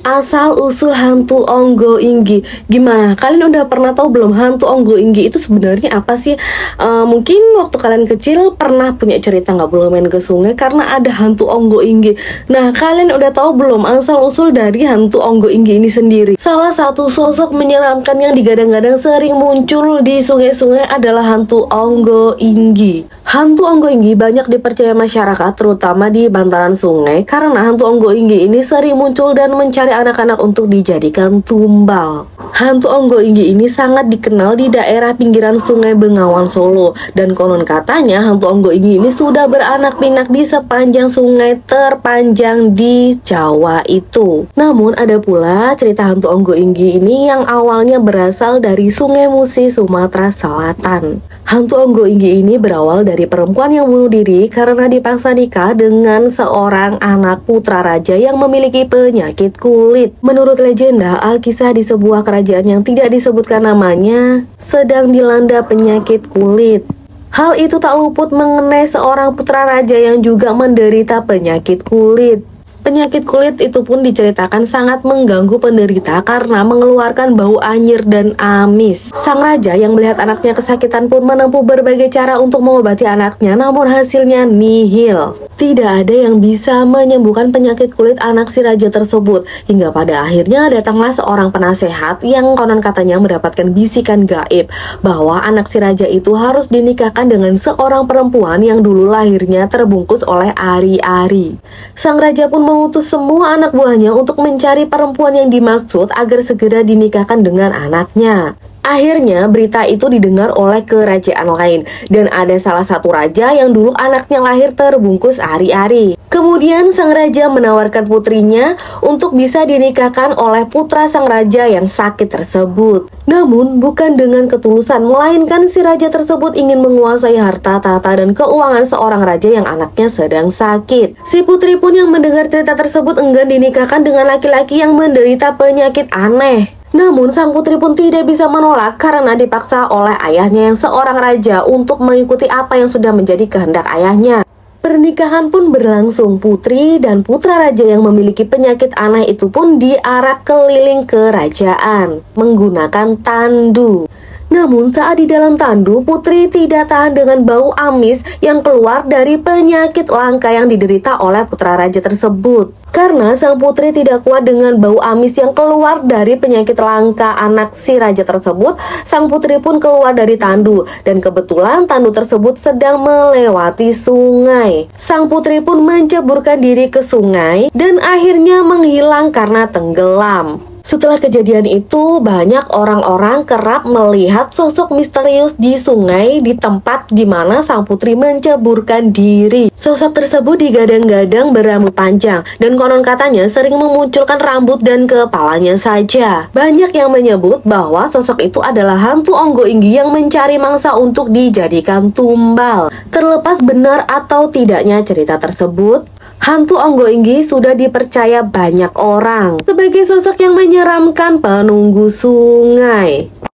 Asal-usul hantu Onggo Inggi. Gimana? Kalian udah pernah tahu belum hantu Onggo Inggi itu sebenarnya apa sih? Mungkin waktu kalian kecil pernah punya cerita nggak boleh main ke sungai karena ada hantu Onggo Inggi. Nah, kalian udah tahu belum asal-usul dari hantu Onggo Inggi ini sendiri? Salah satu sosok menyeramkan yang digadang-gadang sering muncul di sungai-sungai adalah hantu Onggo Inggi. Hantu Onggo Inggi banyak dipercaya masyarakat, terutama di bantaran sungai, karena hantu Onggo Inggi ini sering muncul dan mencari anak-anak untuk dijadikan tumbal. Hantu Onggo Inggi ini sangat dikenal di daerah pinggiran Sungai Bengawan Solo, dan konon katanya hantu Onggo Inggi ini sudah beranak pinak di sepanjang sungai terpanjang di Jawa itu. Namun ada pula cerita hantu Onggo Inggi ini yang awalnya berasal dari Sungai Musi, Sumatera Selatan. Hantu Onggo Inggi ini berawal dari perempuan yang bunuh diri karena dipaksa nikah dengan seorang anak putra raja yang memiliki penyakit kulit. Menurut legenda, Alkisah di sebuah kerajaan yang tidak disebutkan namanya sedang dilanda penyakit kulit. Hal itu tak luput mengenai seorang putra raja yang juga menderita penyakit kulit. Penyakit kulit itu pun diceritakan sangat mengganggu penderita karena mengeluarkan bau anyir dan amis. Sang raja yang melihat anaknya kesakitan pun menempuh berbagai cara untuk mengobati anaknya, namun hasilnya nihil. Tidak ada yang bisa menyembuhkan penyakit kulit anak si raja tersebut. Hingga pada akhirnya datanglah seorang penasehat yang konon katanya mendapatkan bisikan gaib bahwa anak si raja itu harus dinikahkan dengan seorang perempuan yang dulu lahirnya terbungkus oleh ari-ari. Sang raja pun mengutus semua anak buahnya untuk mencari perempuan yang dimaksud agar segera dinikahkan dengan anaknya. Akhirnya berita itu didengar oleh kerajaan lain, dan ada salah satu raja yang dulu anaknya lahir terbungkus ari-ari. Kemudian sang raja menawarkan putrinya untuk bisa dinikahkan oleh putra sang raja yang sakit tersebut. Namun bukan dengan ketulusan, melainkan si raja tersebut ingin menguasai harta, tahta, dan keuangan seorang raja yang anaknya sedang sakit. Si putri pun yang mendengar cerita tersebut enggan dinikahkan dengan laki-laki yang menderita penyakit aneh. Namun sang putri pun tidak bisa menolak karena dipaksa oleh ayahnya yang seorang raja untuk mengikuti apa yang sudah menjadi kehendak ayahnya. Pernikahan pun berlangsung. Putri dan putra raja yang memiliki penyakit aneh itu pun diarak keliling kerajaan menggunakan tandu. Namun saat di dalam tandu, putri tidak tahan dengan bau amis yang keluar dari penyakit langka yang diderita oleh putra raja tersebut. Karena sang putri tidak kuat dengan bau amis yang keluar dari penyakit langka anak si raja tersebut, sang putri pun keluar dari tandu, dan kebetulan tandu tersebut sedang melewati sungai. Sang putri pun menceburkan diri ke sungai dan akhirnya menghilang karena tenggelam. Setelah kejadian itu, banyak orang-orang kerap melihat sosok misterius di sungai di tempat di mana sang putri menceburkan diri. Sosok tersebut digadang-gadang berambut panjang dan konon katanya sering memunculkan rambut dan kepalanya saja. Banyak yang menyebut bahwa sosok itu adalah hantu Onggo Inggi yang mencari mangsa untuk dijadikan tumbal. Terlepas benar atau tidaknya cerita tersebut, hantu Onggo Inggi sudah dipercaya banyak orang sebagai sosok yang menyeramkan penunggu sungai.